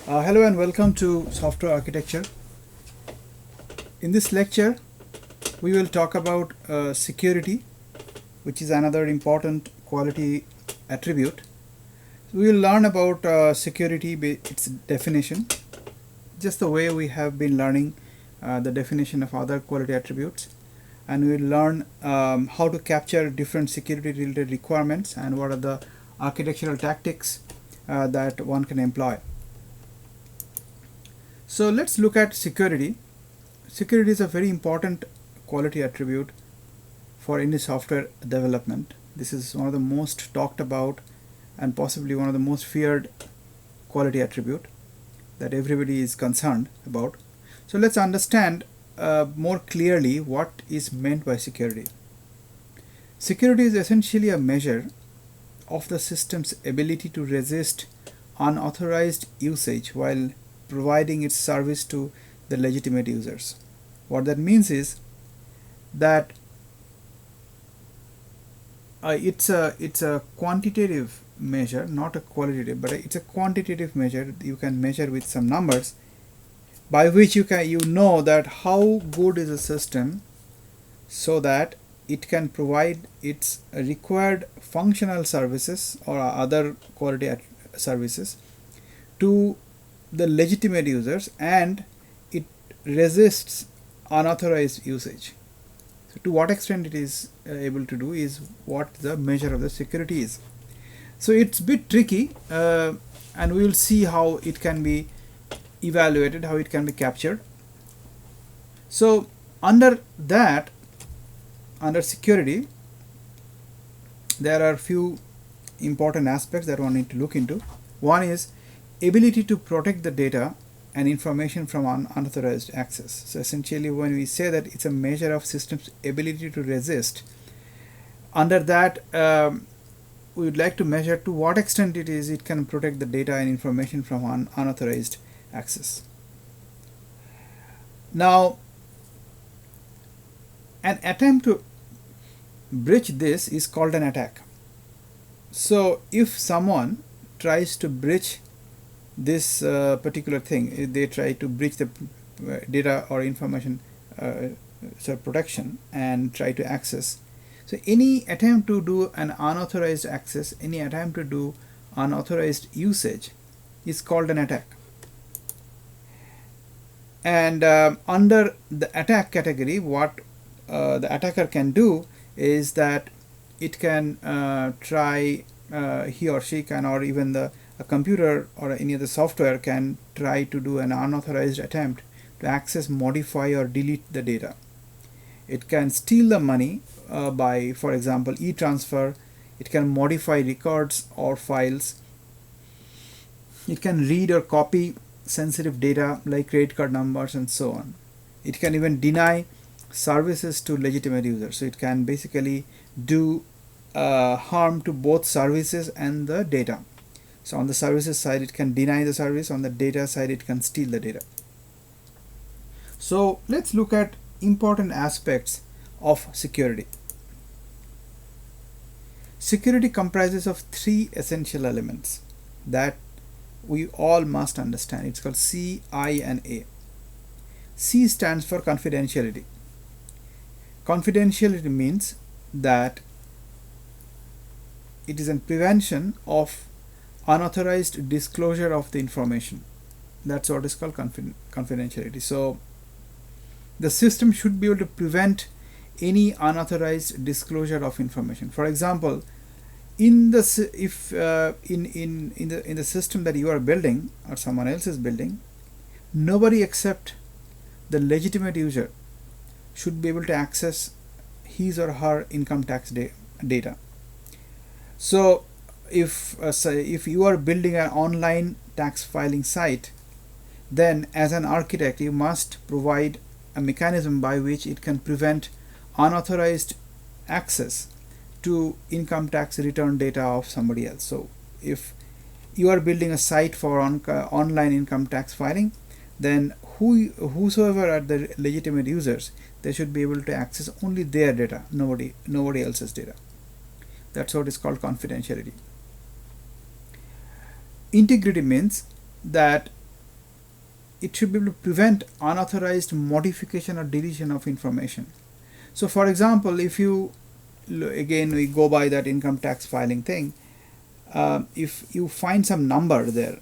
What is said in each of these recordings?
Hello and welcome to Software Architecture. In this lecture, we will talk about security, which is another important quality attribute. We will learn about security, its definition, just the way we have been learning the definition of other quality attributes. And we will learn how to capture different security related requirements and what are the architectural tactics that one can employ. So let's look at security. Security is a very important quality attribute for any software development. This is one of the most talked about and possibly one of the most feared quality attribute that everybody is concerned about. So let's understand more clearly what is meant by security. Security is essentially a measure of the system's ability to resist unauthorized usage while providing its service to the legitimate users. What that means is that it's a quantitative measure, not a qualitative, but it's a quantitative measure. You can measure with some numbers by which you know that how good is a system so that it can provide its required functional services or other quality services to the legitimate users, and it resists unauthorized usage. So to what extent it is able to do is what the measure of the security is. So it's a bit tricky, and we will see how it can be evaluated, how it can be captured. So under security, there are few important aspects that one need to look into. One is ability to protect the data and information from unauthorized access. So essentially, when we say that it's a measure of system's ability to resist, under that we would like to measure to what extent it can protect the data and information from unauthorized access. Now, an attempt to breach this is called an attack. So if someone tries to breach this particular thing, they try to breach the data or information protection and try to access. So any attempt to do an unauthorized access, any attempt to do unauthorized usage is called an attack. And under the attack category, what the attacker can do is that it can try, he or she can, or even a computer or any other software can try to do an unauthorized attempt to access, modify, or delete the data. It can steal the money by, for example, e-transfer. It can modify records or files. It can read or copy sensitive data like credit card numbers and so on. It can even deny services to legitimate users. So it can basically do harm to both services and the data. So on the services side, it can deny the service. On the data side, it can steal the data. So let's look at important aspects of security. Security comprises of three essential elements that we all must understand. It's called C, I, and A. C stands for confidentiality. Confidentiality means that it is a prevention of unauthorized disclosure of the information. That's what is called confidentiality. So the system should be able to prevent any unauthorized disclosure of information. For example, in the system that you are building or someone else is building, nobody except the legitimate user should be able to access his or her income tax data. So if you are building an online tax filing site, then as an architect you must provide a mechanism by which it can prevent unauthorized access to income tax return data of somebody else. So if you are building a site for online income tax filing, then whosoever are the legitimate users, they should be able to access only their data, nobody else's data. That's what is called confidentiality. Integrity means that it should be able to prevent unauthorized modification or deletion of information. So for example, if you, again we go by that income tax filing thing, if you find some number there,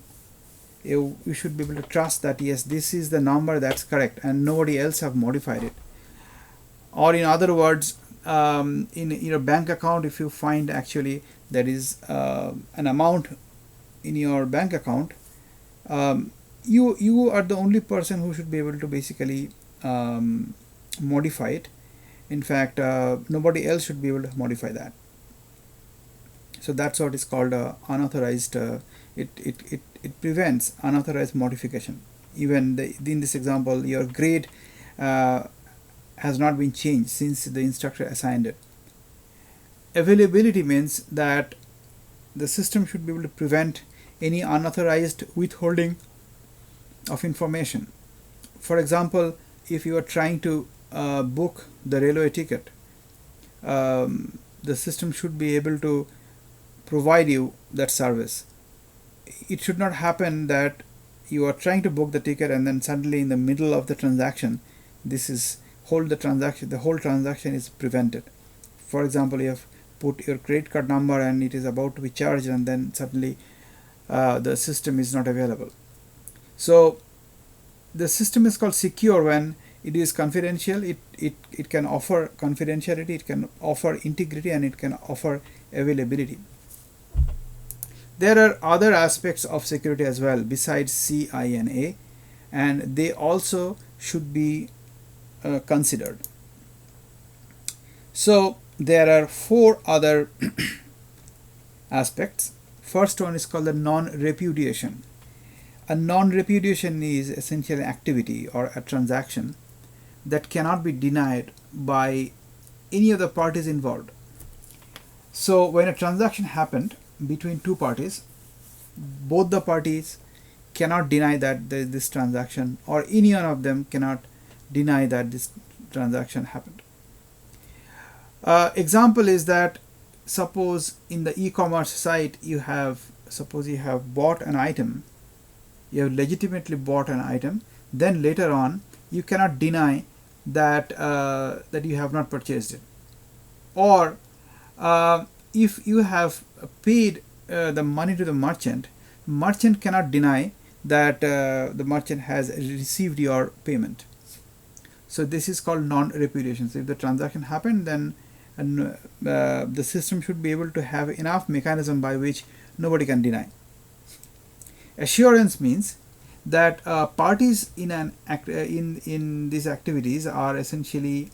you should be able to trust that yes, this is the number that's correct and nobody else have modified it. Or in other words, in your bank account, if you find actually there is an amount in your bank account, you are the only person who should be able to basically modify it. In fact, nobody else should be able to modify that. So that's what is called unauthorized. It prevents unauthorized modification. Even in this example, your grade has not been changed since the instructor assigned it. Availability means that the system should be able to prevent any unauthorized withholding of information. For example, if you are trying to book the railway ticket, the system should be able to provide you that service. It should not happen that you are trying to book the ticket and then suddenly in the middle of the transaction, the whole transaction is prevented. For example, you have put your credit card number and it is about to be charged, and then suddenly the system is not available. So the system is called secure when it is confidential. It can offer confidentiality, it can offer integrity, and it can offer availability. There are other aspects of security as well besides C, I, and A, and they also should be considered. So there are 4 other aspects. First one is called the non-repudiation. A non-repudiation is essentially an activity or a transaction that cannot be denied by any of the parties involved. So when a transaction happened between 2 parties, both the parties cannot deny that this transaction, or any one of them cannot deny that this transaction happened. Example is that suppose in the e-commerce site you have bought an item, you have legitimately bought an item, then later on you cannot deny that that you have not purchased it. Or if you have paid the money to the merchant cannot deny that the merchant has received your payment. So this is called non-repudiation. So if the transaction happened, then the system should be able to have enough mechanism by which nobody can deny. Assurance means that parties in these activities are essentially,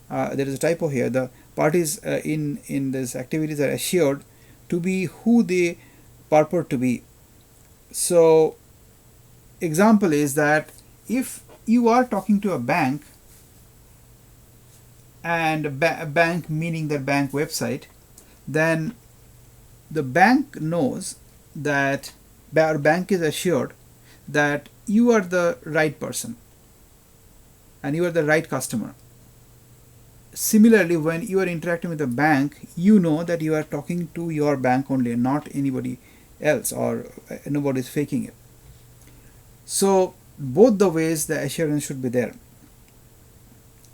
there is a typo here, the parties in these activities are assured to be who they purport to be. So example is that if you are talking to a bank, and bank meaning the bank website, then the bank knows that, our bank is assured that you are the right person and you are the right customer. Similarly, when you are interacting with a bank, you know that you are talking to your bank only and not anybody else, or nobody is faking it. So both the ways the assurance should be there.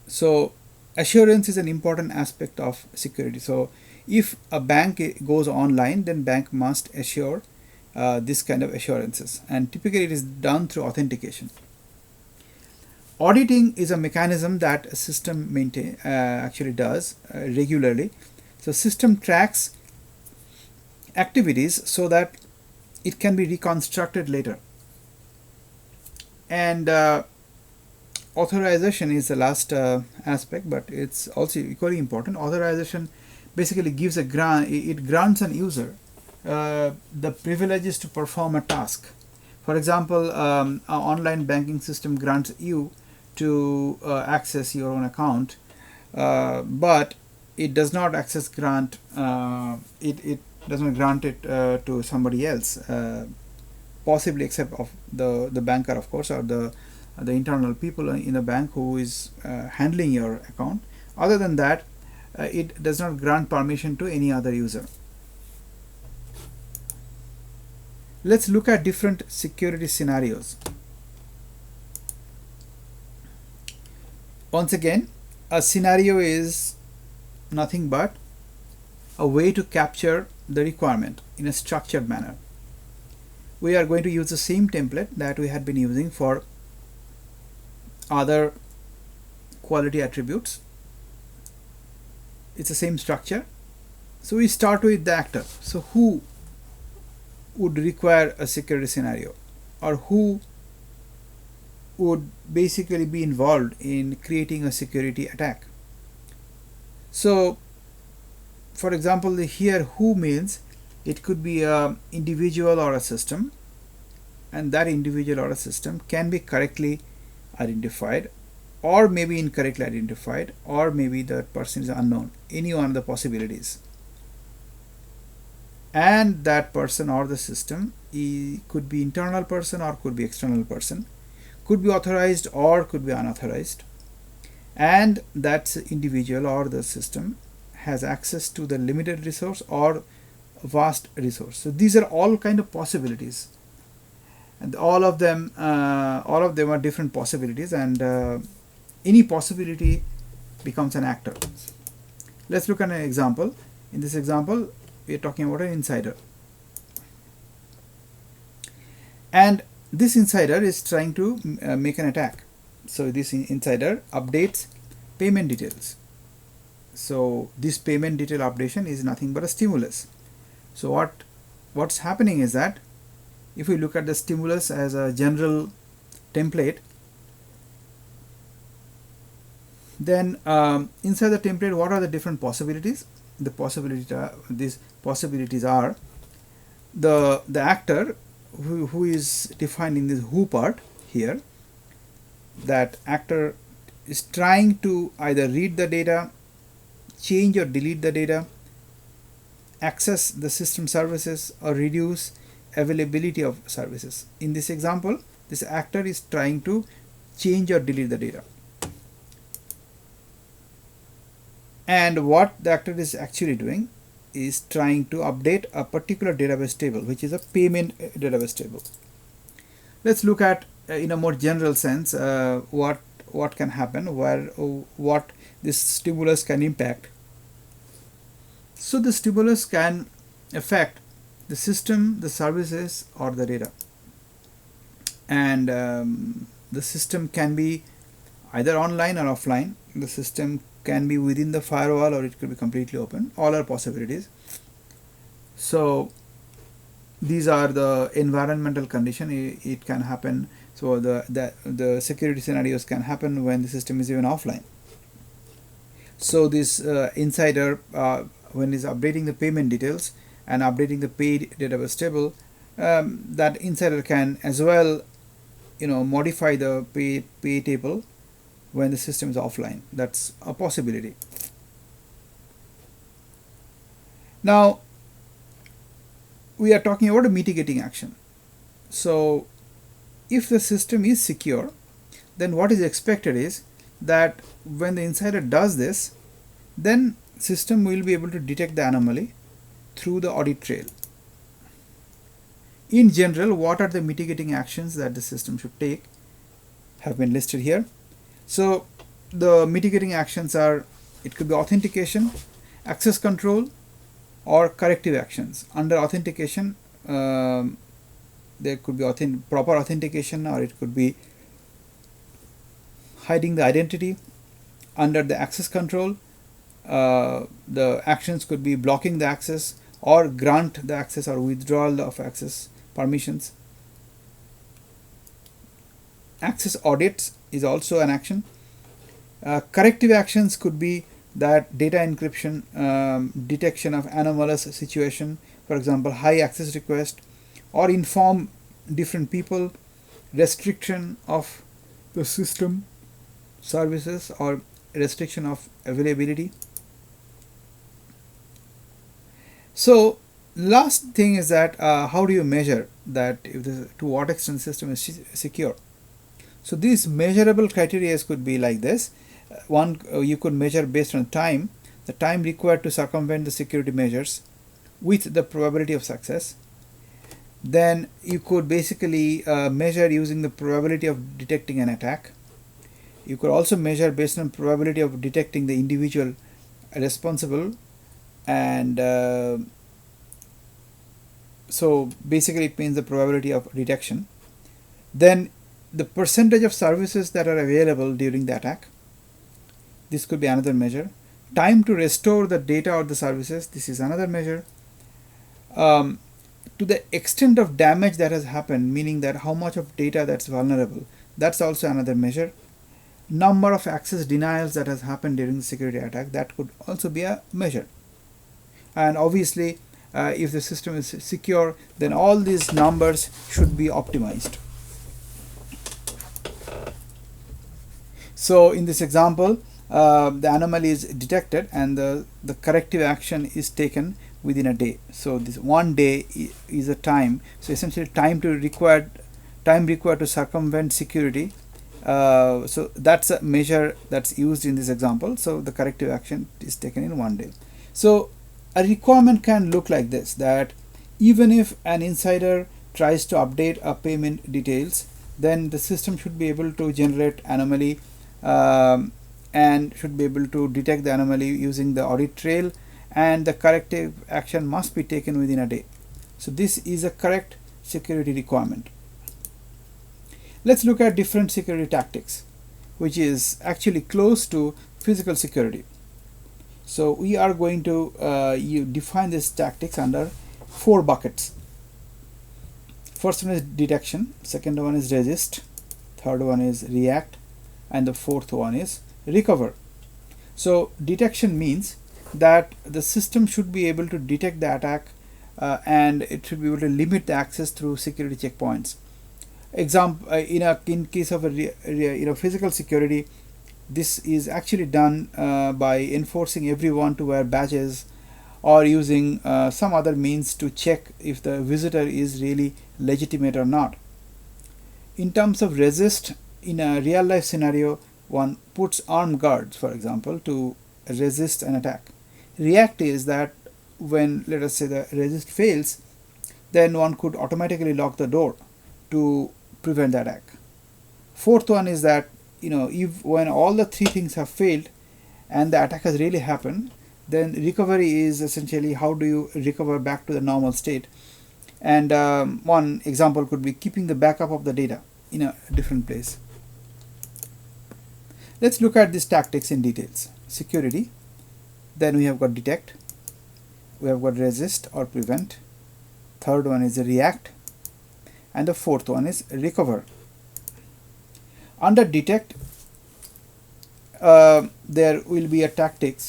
So assurance is an important aspect of security. So if a bank goes online, then bank must assure this kind of assurances, and typically it is done through authentication. Auditing is a mechanism that a system actually does regularly. So system tracks activities so that it can be reconstructed later. And authorization is the last aspect, but it's also equally important. Authorization basically gives a grant, it grants an user the privileges to perform a task. For example, an online banking system grants you to access your own account, but it does not it does not grant it to somebody else, possibly except of the banker, of course, or the internal people in the bank who is handling your account. Other than that, it does not grant permission to any other user. Let's look at different security scenarios. Once again, a scenario is nothing but a way to capture the requirement in a structured manner. We are going to use the same template that we had been using for other quality attributes. It's the same structure. So we start with the actor. So who would require a security scenario, or who would basically be involved in creating a security attack? So for example, here who means it could be an individual or a system, and that individual or a system can be correctly identified or maybe incorrectly identified, or maybe the person is unknown, any one of the possibilities. And that person or the system could be internal person or could be external person, could be authorized or could be unauthorized, and that individual or the system has access to the limited resource or vast resource. So these are all kind of possibilities, and all of them are different possibilities, and any possibility becomes an actor. Let's look at an example. In this example, we are talking about an insider, and this insider is trying to make an attack. So this insider updates payment details. So this payment detail updation is nothing but a stimulus. So what's happening is that if we look at the stimulus as a general template, then inside the template, what are the different possibilities? These possibilities are the actor who is defined in this who part here. That actor is trying to either read the data, change or delete the data, access the system services, or reduce availability of services. In this example, this actor is trying to change or delete the data. And what the actor is actually doing is trying to update a particular database table, which is a payment database table. Let's look at in a more general sense what can happen, what this stimulus can impact. So the stimulus can affect the system, the services, or the data, and the system can be either online or offline. The system can be within the firewall, or it could be completely open. All are possibilities. So these are the environmental condition. It can happen. So the security scenarios can happen when the system is even offline. So this insider, when is updating the payment details and updating the paid database table, that insider can as well, modify the pay table when the system is offline. That's a possibility. Now we are talking about a mitigating action. So if the system is secure, then what is expected is that when the insider does this, then system will be able to detect the anomaly through the audit trail. In general, what are the mitigating actions that the system should take have been listed here. So the mitigating actions are, it could be authentication, access control, or corrective actions. Under authentication, there could be proper authentication, or it could be hiding the identity. Under the access control, the actions could be blocking the access, or grant the access, or withdrawal of access permissions. Access audits is also an action. Corrective actions could be that data encryption, detection of anomalous situation, for example high access request, or inform different people, restriction of the system services, or restriction of availability. So last thing is that how do you measure that to what extent the system is secure? So these measurable criteria could be like this. One, you could measure based on time, the time required to circumvent the security measures with the probability of success. Then you could basically measure using the probability of detecting an attack. You could also measure based on probability of detecting the individual responsible, and so basically it means the probability of detection. Then the percentage of services that are available during the attack. This could be another measure. Time to restore the data or the services. This is another measure. To the extent of damage that has happened, meaning that how much of data that's vulnerable, that's also another measure. Number of access denials that has happened during the security attack, that could also be a measure. And obviously, if the system is secure, then all these numbers should be optimized. So in this example, the anomaly is detected and the corrective action is taken within a day. So this 1 day is a time. So essentially time required to circumvent security. So that's a measure that's used in this example. So the corrective action is taken in 1 day. So a requirement can look like this, that even if an insider tries to update a payment details, then the system should be able to generate anomaly and should be able to detect the anomaly using the audit trail, and the corrective action must be taken within a day. So this is a correct security requirement. Let's look at different security tactics, which is actually close to physical security. So we are going to define these tactics under 4 buckets. First one is detection, second one is resist, third one is react, and the fourth one is recover. So detection means that the system should be able to detect the attack and it should be able to limit the access through security checkpoints. Example, in case of a physical security, this is actually done by enforcing everyone to wear badges or using some other means to check if the visitor is really legitimate or not. In terms of resist, in a real life scenario, one puts armed guards, for example, to resist an attack. React is that when, let us say, the resist fails, then one could automatically lock the door to prevent the attack. Fourth one is that if when all the 3 things have failed and the attack has really happened, then recovery is essentially how do you recover back to the normal state. And one example could be keeping the backup of the data in a different place. Let's look at these tactics in details. Security, then we have got detect, we have got resist or prevent, third one is react, and the fourth one is recover. Under detect, there will be a tactic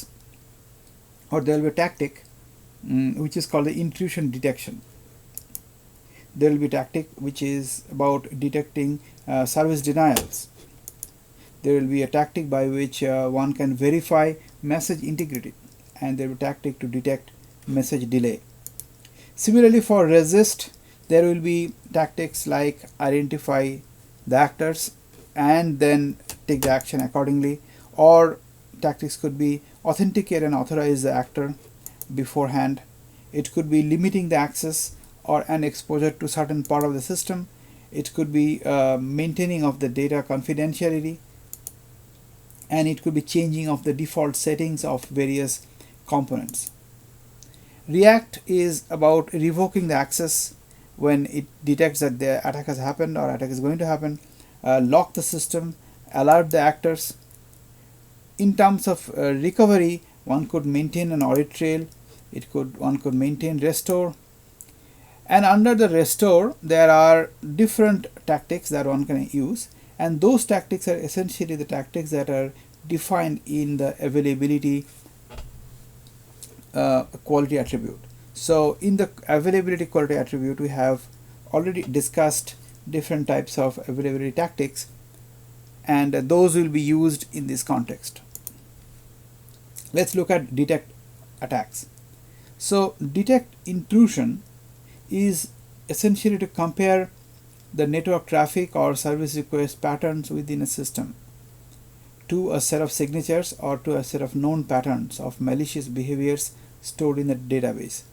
which is called the intrusion detection. There will be tactic which is about detecting service denials. There will be a tactic by which one can verify message integrity, and there will be a tactic to detect message delay. Similarly, for resist, there will be tactics like identify the actors and then take the action accordingly, or tactics could be authenticate and authorize the actor beforehand. It could be limiting the access or an exposure to certain part of the system. It could be maintaining of the data confidentiality, and it could be changing of the default settings of various components. React is about revoking the access when it detects that the attack has happened or attack is going to happen, lock the system, alert the actors. In terms of recovery, one could maintain an audit trail, one could maintain restore, and under the restore there are different tactics that one can use, and those tactics are essentially the tactics that are defined in the availability quality attribute. So in the availability quality attribute, we have already discussed different types of availability tactics, and those will be used in this context. Let's look at detect attacks. So detect intrusion is essentially to compare the network traffic or service request patterns within a system to a set of signatures or to a set of known patterns of malicious behaviors stored in the database.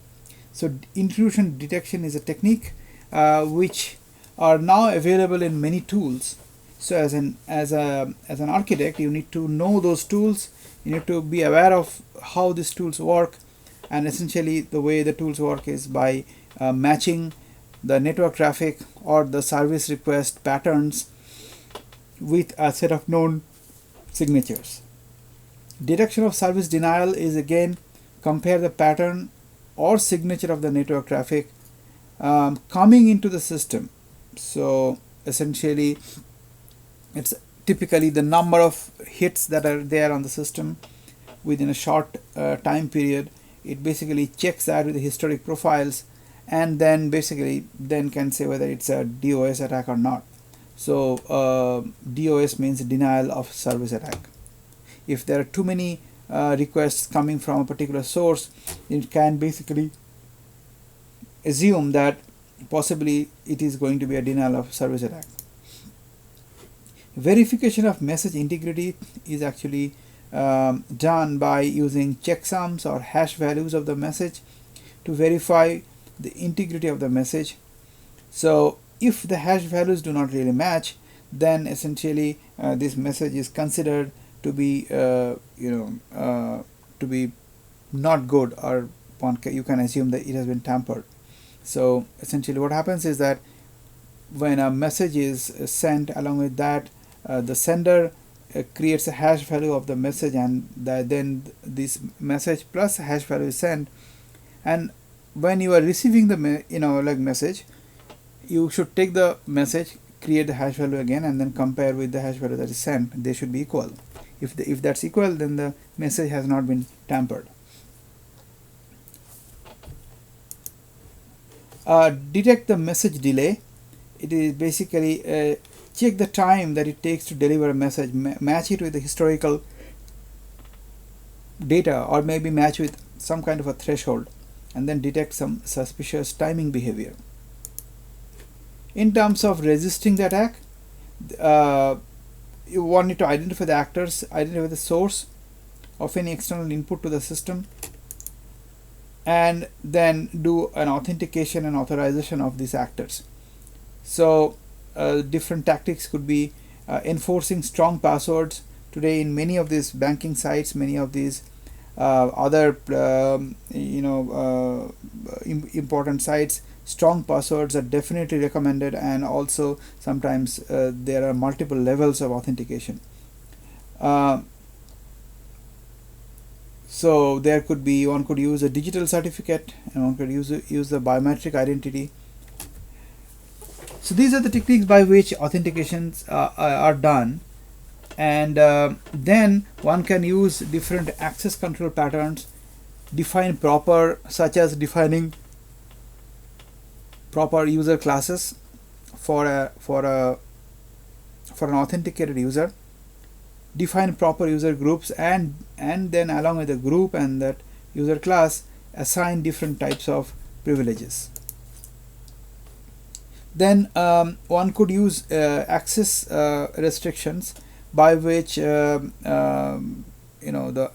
So intrusion detection is a technique which are now available in many tools, So as an architect, you need to know those tools. You need to be aware of how these tools work, and essentially the way the tools work is by matching the network traffic or the service request patterns with a set of known signatures. Detection of service denial is again compare the pattern or signature of the network traffic coming into the system. So essentially it's typically the number of hits that are there on the system within a short time period. It basically checks that with the historic profiles, and then basically then can say whether it's a DOS attack or not. So DOS means denial of service attack. If there are too many requests coming from a particular source, it can basically assume that possibly it is going to be a denial of service attack. Verification of message integrity is actually done by using checksums or hash values of the message to verify the integrity of the message. So if the hash values do not really match, then essentially this message is considered to be to be not good, or you can assume that it has been tampered. So essentially what happens is that when a message is sent, along with that the sender creates a hash value of the message, and then this message plus hash value is sent. And when you are receiving the message, you should take the message, create the hash value again, and then compare with the hash value that is sent. They should be equal. If that's equal, then the message has not been tampered. Detect the message delay. It is basically check the time that it takes to deliver a message, match it with the historical data, or maybe match with some kind of a threshold, and then detect some suspicious timing behavior. In terms of resisting the attack, you want it to identify the actors, identify the source of any external input to the system, and then do an authentication and authorization of these actors. So different tactics could be enforcing strong passwords. Today in many of these banking sites, many of these other important sites, strong passwords are definitely recommended, and also sometimes there are multiple levels of authentication. So there could be, one could use a digital certificate, and one could use the biometric identity. So these are the techniques by which authentications are done, and then one can use different access control patterns, define proper, such as defining proper user classes for an authenticated user, define proper user groups, and then along with the group and that user class, assign different types of privileges. Then one could use access restrictions by which the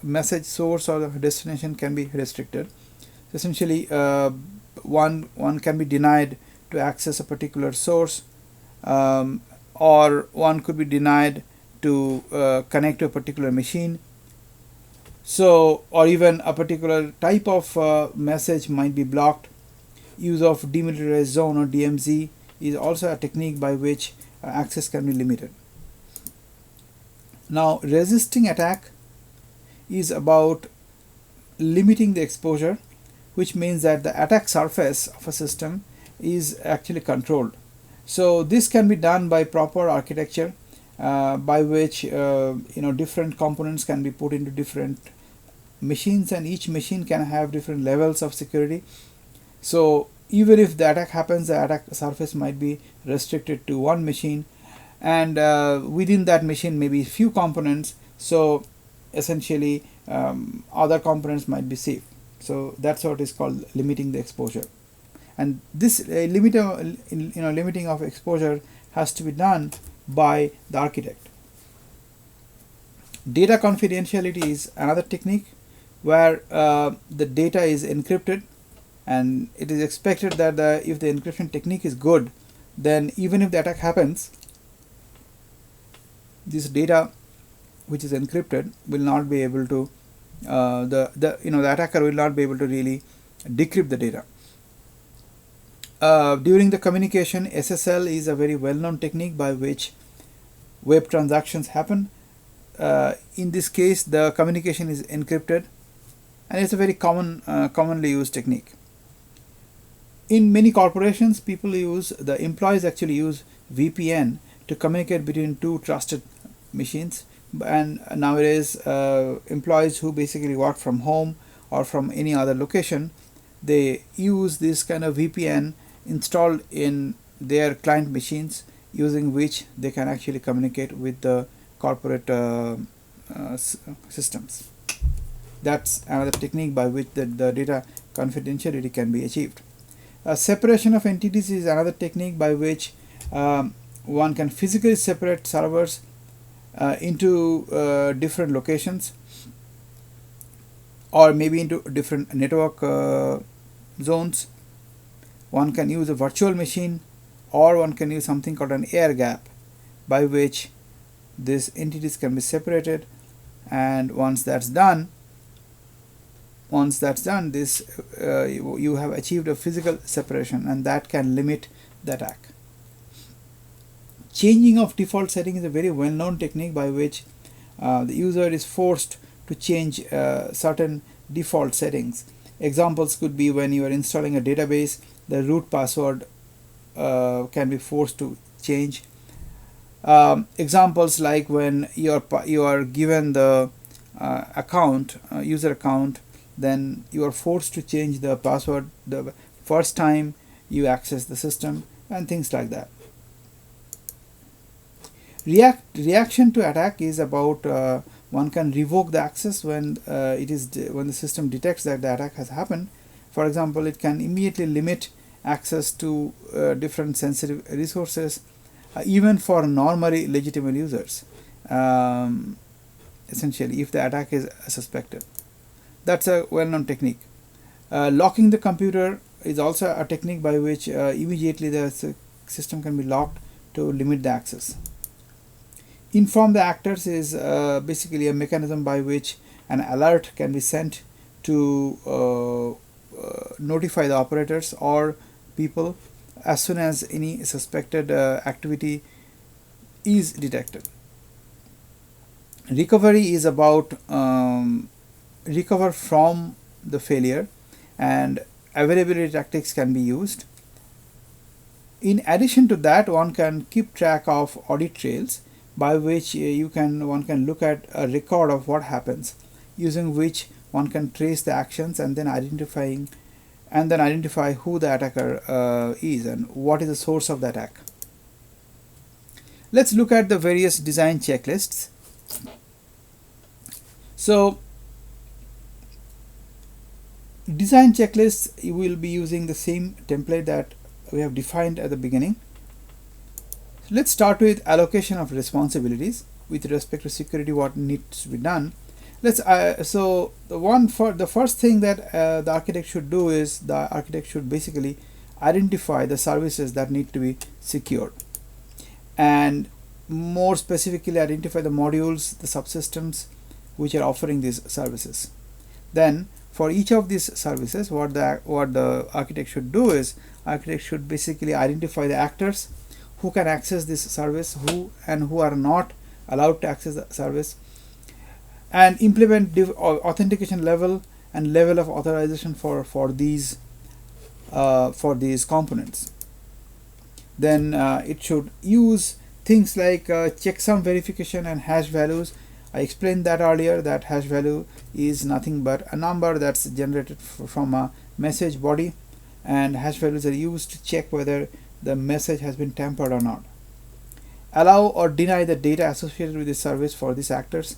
message source or the destination can be restricted. Essentially, one can be denied to access a particular source, or one could be denied to connect to a particular machine. So, or even a particular type of message might be blocked. Use of demilitarized zone or DMZ is also a technique by which access can be limited. Now, resisting attack is about limiting the exposure, which means that the attack surface of a system is actually controlled. So this can be done by proper architecture, by which different components can be put into different machines, and each machine can have different levels of security. So even if the attack happens, the attack surface might be restricted to one machine, and within that machine maybe few components. So essentially other components might be safe. So that's what is called limiting the exposure. And this limiting of exposure has to be done by the architect. Data confidentiality is another technique where the data is encrypted, and it is expected that if the encryption technique is good, then even if the attack happens, this data which is encrypted will not be able to the attacker will not be able to really decrypt the data. During the communication, SSL is a very well-known technique by which web transactions happen. In this case, the communication is encrypted, and it's a very commonly used technique. In many corporations, the employees actually use VPN to communicate between two trusted machines. And nowadays, employees who basically work from home or from any other location, they use this kind of VPN installed in their client machines, using which they can actually communicate with the corporate systems. That's another technique by which the data confidentiality can be achieved. Separation of entities is another technique by which one can physically separate servers into different locations, or maybe into different network zones. One can use a virtual machine, or one can use something called an air gap, by which these entities can be separated. And once that's done, this you have achieved a physical separation, and that can limit the attack. Changing of default setting is a very well-known technique by which the user is forced to change certain default settings. Examples could be when you are installing a database, the root password can be forced to change. Examples like when you are given the user account, then you are forced to change the password the first time you access the system, and things like that. Reaction to attack is about one can revoke the access when when the system detects that the attack has happened. For example, it can immediately limit access to different sensitive resources, even for normally legitimate users, essentially, if the attack is suspected. That's a well-known technique. Locking the computer is also a technique by which immediately the system can be locked to limit the access. Inform the actors is basically a mechanism by which an alert can be sent to notify the operators or people as soon as any suspected activity is detected. Recovery is about recover from the failure, and availability tactics can be used. In addition to that, one can keep track of audit trails by which one can look at a record of what happens, using which one can trace the actions and then identify who the attacker is and what is the source of the attack. Let's look at the various design checklists. So design checklists, you will be using the same template that we have defined at the beginning. Let's start with allocation of responsibilities with respect to security, what needs to be done. So the first thing that the architect should do is the architect should basically identify the services that need to be secured, and more specifically identify the modules, the subsystems which are offering these services. Then for each of these services, what the architect should do is architect should basically identify the actors who can access this service, who are not allowed to access the service, and implement authentication level and level of authorization for these components. Then it should use things like checksum verification and hash values. I explained that earlier, that hash value is nothing but a number that's generated from a message body, and hash values are used to check whether the message has been tampered or not. Allow or deny the data associated with the service for these actors.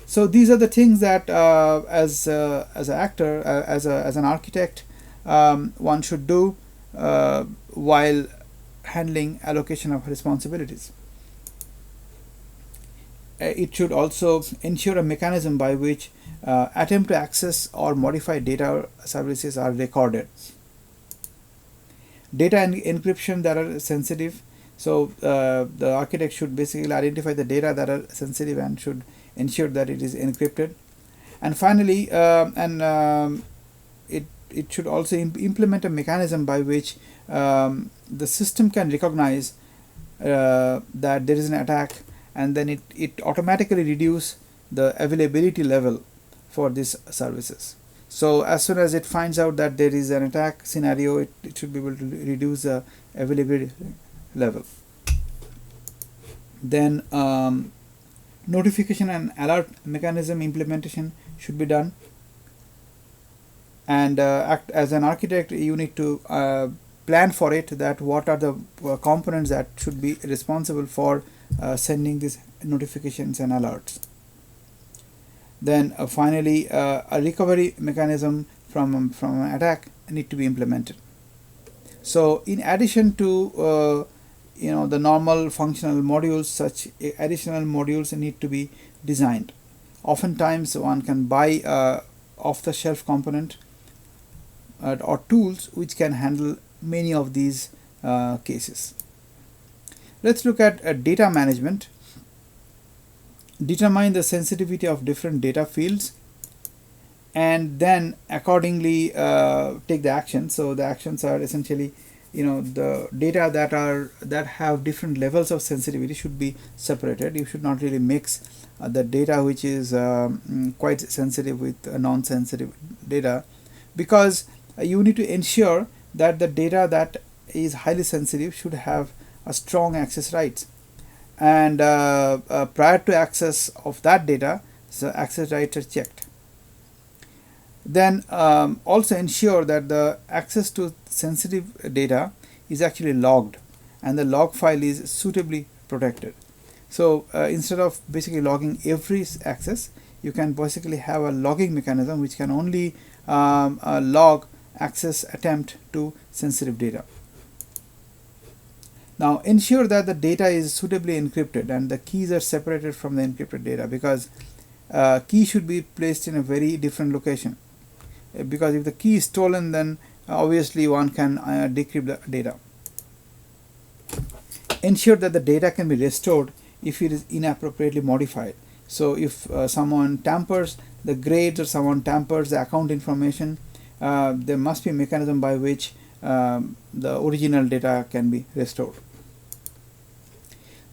So these are the things that as an actor, as an architect, one should do while handling allocation of responsibilities. It should also ensure a mechanism by which attempt to access or modify data services are recorded. Data encryption that are sensitive, So the architect should basically identify the data that are sensitive and should ensure that it is encrypted. And finally, it should also implement a mechanism by which the system can recognize that there is an attack, and then it automatically reduce the availability level for these services. So as soon as it finds out that there is an attack scenario, it should be able to reduce the availability level. Then notification and alert mechanism implementation should be done. And act as an architect, you need to plan for it, that what are the components that should be responsible for sending these notifications and alerts. Then finally, a recovery mechanism from an attack need to be implemented. So in addition to the normal functional modules, such additional modules need to be designed. Oftentimes one can buy off-the-shelf component or tools which can handle many of these cases. Let's look at data management. Determine the sensitivity of different data fields, and then accordingly take the action. So the actions are essentially, the data that have different levels of sensitivity should be separated. You should not really mix the data which is quite sensitive with non-sensitive data, because you need to ensure that the data that is highly sensitive should have a strong access rights, and prior to access of that data, the access rights are checked. Then also ensure that the access to sensitive data is actually logged, and the log file is suitably protected. So instead of basically logging every access, you can basically have a logging mechanism which can only log access attempt to sensitive data. Now ensure that the data is suitably encrypted and the keys are separated from the encrypted data, because key should be placed in a very different location, because if the key is stolen, then obviously one can decrypt the data. Ensure that the data can be restored if it is inappropriately modified. So if someone tampers the grades or someone tampers the account information, there must be a mechanism by which the original data can be restored.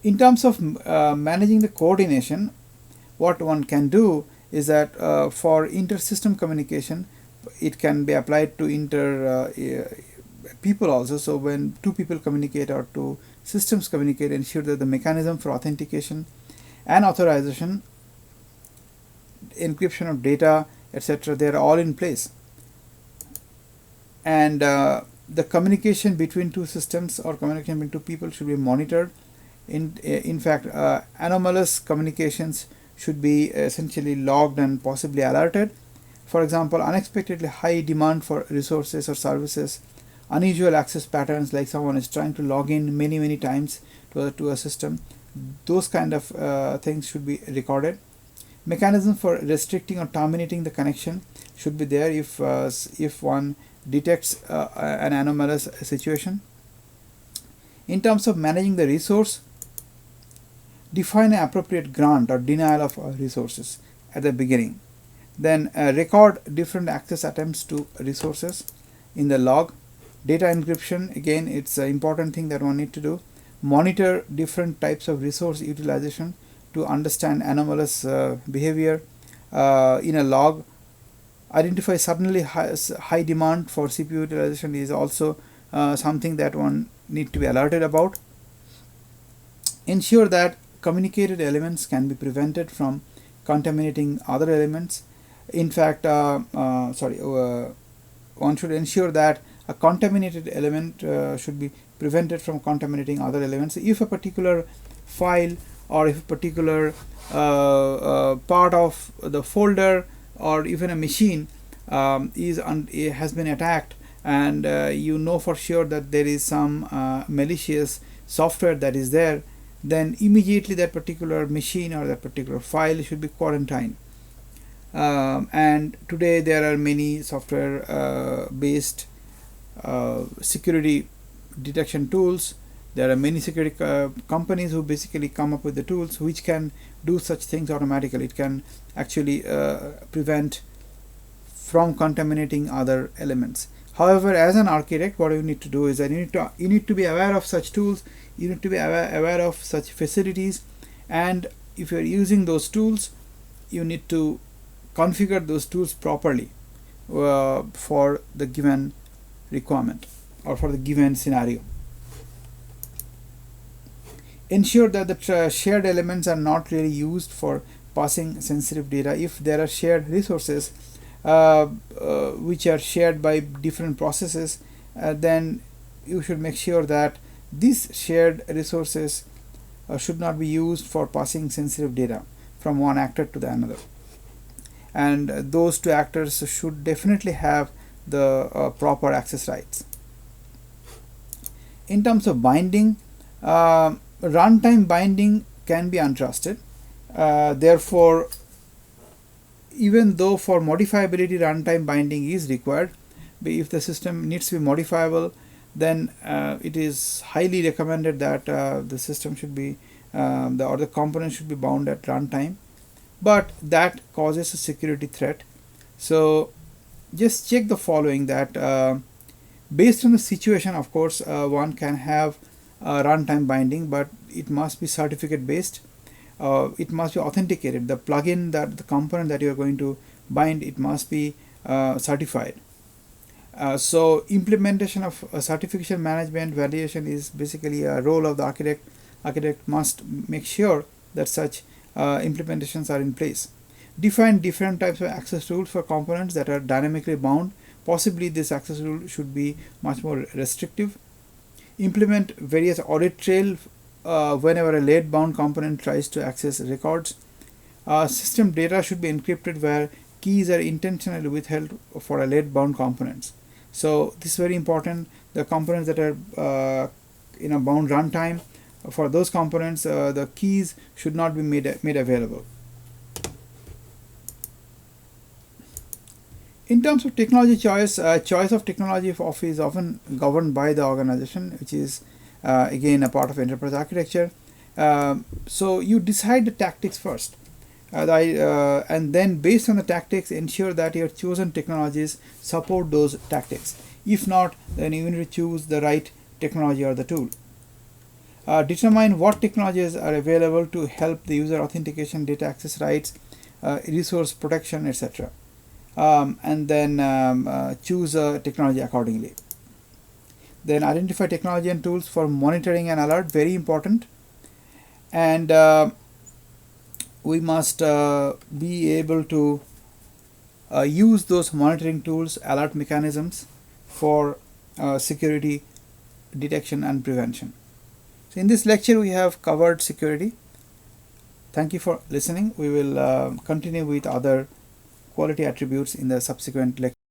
In terms of managing the coordination, what one can do is that for inter-system communication, it can be applied to people also. So when two people communicate or two systems communicate, ensure that the mechanism for authentication and authorization, encryption of data, etc., they are all in place. And the communication between two systems or communication between two people should be monitored. In fact, anomalous communications should be essentially logged and possibly alerted. For example, unexpectedly high demand for resources or services, unusual access patterns, like someone is trying to log in many times to a system, those kind of things should be recorded. Mechanism for restricting or terminating the connection should be there if one detects an anomalous situation. In terms of managing the resource, define an appropriate grant or denial of resources at the beginning. Then record different access attempts to resources in the log. Data encryption, again, it's an important thing that one need to do. Monitor different types of resource utilization to understand anomalous behavior in a log. Identify suddenly high demand for CPU utilization is also something that one need to be alerted about. Ensure that communicated elements can be prevented from contaminating other elements. In fact, one should ensure that a contaminated element should be prevented from contaminating other elements. If a particular file or if a particular part of the folder or even a machine has been attacked, and you know for sure that there is some malicious software that is there, then immediately that particular machine or that particular file should be quarantined. And today there are many software based security detection tools There are many security companies who basically come up with the tools which can do such things automatically. It can actually prevent from contaminating other elements. However, as an architect, what you need to do is that you need to be aware of such tools, you need to be aware of such facilities, and if you are using those tools, you need to configure those tools properly for the given requirement or for the given scenario. Ensure that the shared elements are not really used for passing sensitive data. If there are shared resources which are shared by different processes, then you should make sure that these shared resources should not be used for passing sensitive data from one actor to the another. And those two actors should definitely have the proper access rights. In terms of binding, runtime binding can be untrusted. Therefore, even though for modifiability runtime binding is required, if the system needs to be modifiable, then it is highly recommended that the system should be or the component should be bound at runtime. But that causes a security threat. So just check the following, that based on the situation, of course, one can have runtime binding, but it must be certificate based. It must be authenticated. The plugin, that the component that you are going to bind, it must be certified. So implementation of certification management validation is basically a role of the architect. Architect must make sure that such implementations are in place. Define different types of access rules for components that are dynamically bound. Possibly this access rule should be much more restrictive. Implement various audit trail whenever a late bound component tries to access records. System data should be encrypted where keys are intentionally withheld for a late bound components. So this is very important. The components that are in a bound runtime, for those components, the keys should not be made available. In terms of technology choice, choice of technology is often governed by the organization, which is again a part of enterprise architecture. So you decide the tactics first, and then based on the tactics, ensure that your chosen technologies support those tactics. If not, then you need to choose the right technology or the tool. Determine what technologies are available to help the user authentication, data access rights, resource protection, etc. And then choose a technology accordingly. Then identify technology and tools for monitoring and alert, very important. And we must be able to use those monitoring tools, alert mechanisms for security detection and prevention. So in this lecture we have covered security. Thank you for listening. We will continue with other quality attributes in the subsequent lecture.